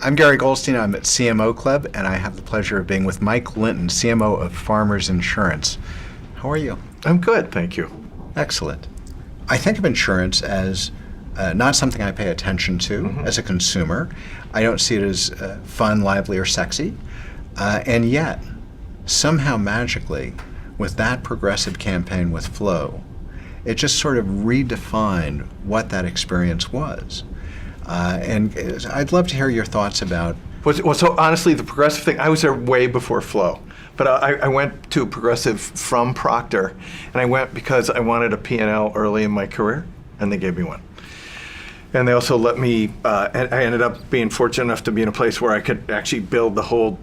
I'm Gary Goldstein. I'm at CMO Club, and I have the pleasure of being with Mike Linton, CMO of Farmers Insurance. How are you? I'm good, thank you. Excellent. I think of insurance as not something I pay attention to as a consumer. I don't see it as fun, lively, or sexy. And yet, somehow magically, with that progressive campaign with Flo, it just sort of redefined what that experience was. And I'd love to hear your thoughts about. Well, so honestly, the progressive thing, I was there way before Flo. But I went to Progressive from Proctor, and I went because I wanted a P&L early in my career, and they gave me one. And they also let me, and I ended up being fortunate enough to be in a place where I could actually build the whole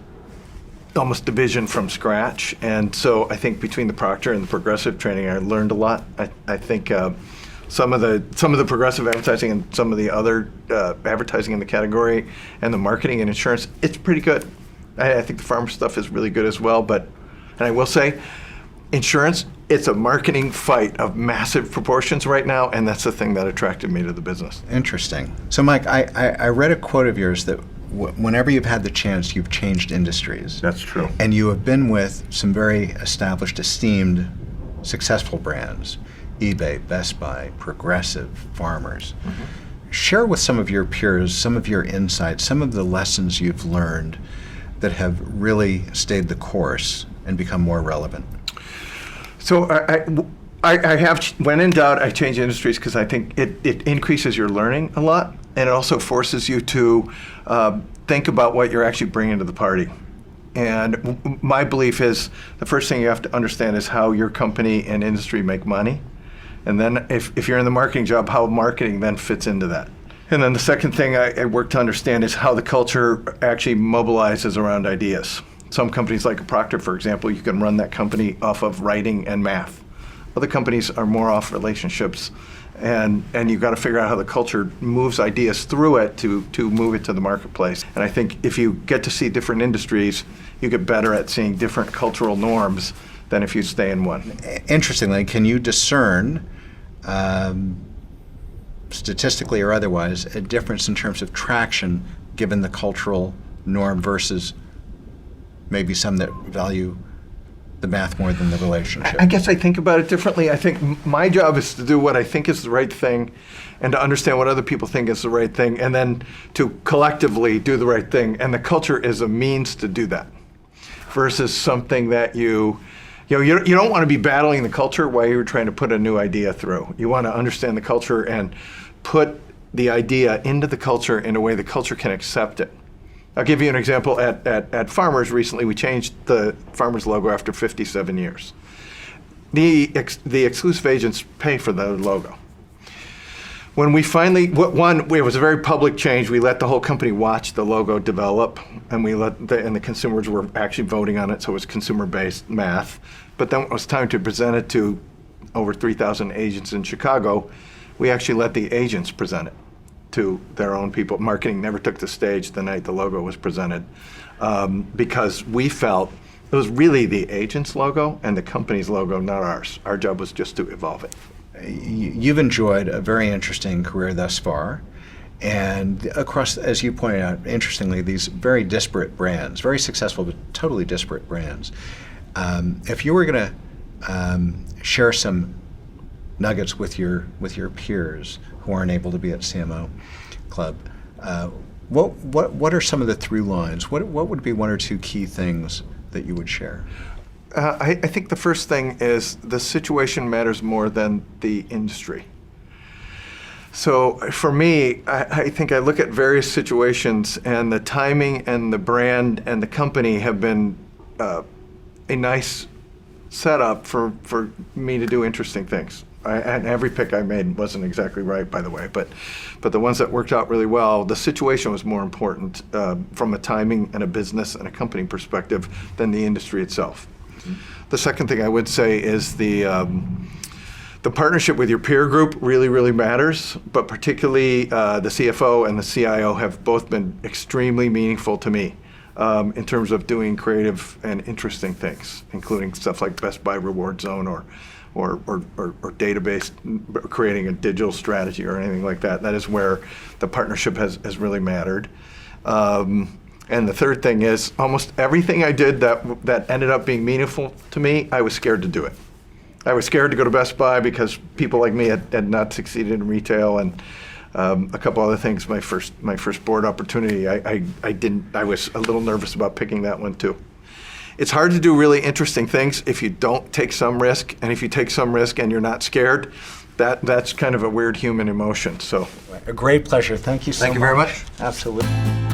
almost division from scratch. And so I think between the Proctor and the Progressive training, I learned a lot. I think some of the progressive advertising and some of the other advertising in the category and the marketing and insurance, it's pretty good. I think the farmer stuff is really good as well, and I will say, insurance, it's a marketing fight of massive proportions right now, and that's the thing that attracted me to the business. Interesting. So Mike, I read a quote of yours that whenever you've had the chance, you've changed industries. That's true. And you have been with some very established, esteemed, successful brands, eBay, Best Buy, Progressive, Farmers. Share with some of your peers, some of your insights, some of the lessons you've learned that have really stayed the course and become more relevant. So I have, when in doubt, I change industries because I think it increases your learning a lot, and it also forces you to think about what you're actually bringing to the party. And my belief is the first thing you have to understand is how your company and industry make money. And then if you're in the marketing job, how marketing then fits into that. And then the second thing I work to understand is how the culture actually mobilizes around ideas. Some companies like a Proctor, for example, you can run that company off of writing and math. Other companies are more off relationships, and you've got to figure out how the culture moves ideas through it to move it to the marketplace. And I think if you get to see different industries, you get better at seeing different cultural norms than if you stay in one. Interestingly, can you discern, statistically or otherwise, a difference in terms of traction given the cultural norm versus maybe some that value the math more than the relationship? I guess I think about it differently. I think my job is to do what I think is the right thing and to understand what other people think is the right thing, and then to collectively do the right thing. And the culture is a means to do that versus something that you don't want to be battling the culture while you're trying to put a new idea through. You want to understand the culture and put the idea into the culture in a way the culture can accept it. I'll give you an example. At Farmers recently, we changed the Farmers logo after 57 years. The exclusive agents pay for the logo. When we finally, it was a very public change. We let the whole company watch the logo develop, and the consumers were actually voting on it, so it was consumer-based math. But then when it was time to present it to over 3,000 agents in Chicago, we actually let the agents present it to their own people. Marketing never took the stage the night the logo was presented because we felt it was really the agent's logo and the company's logo, not ours. Our job was just to evolve it. You've enjoyed a very interesting career thus far, and across, as you pointed out, interestingly, these very disparate brands, very successful but totally disparate brands. If you were going to share some nuggets with your peers who aren't able to be at CMO Club, what are some of the through lines? What would be one or two key things that you would share? I think the first thing is the situation matters more than the industry. So for me, I think I look at various situations, and the timing and the brand and the company have been a nice setup for me to do interesting things. And every pick I made wasn't exactly right, by the way, but the ones that worked out really well, the situation was more important from a timing and a business and a company perspective than the industry itself. The second thing I would say is the partnership with your peer group really, really matters, but particularly the CFO and the CIO have both been extremely meaningful to me in terms of doing creative and interesting things, including stuff like Best Buy Reward Zone or database, creating a digital strategy or anything like that. That is where the partnership has really mattered. And the third thing is almost everything I did that ended up being meaningful to me, I was scared to do it. I was scared to go to Best Buy because people like me had not succeeded in retail, and a couple other things. My first board opportunity, I was a little nervous about picking that one too. It's hard to do really interesting things if you don't take some risk, and if you take some risk and you're not scared, that's kind of a weird human emotion. So, A great pleasure. Thank you so much. Thank you very much. Absolutely.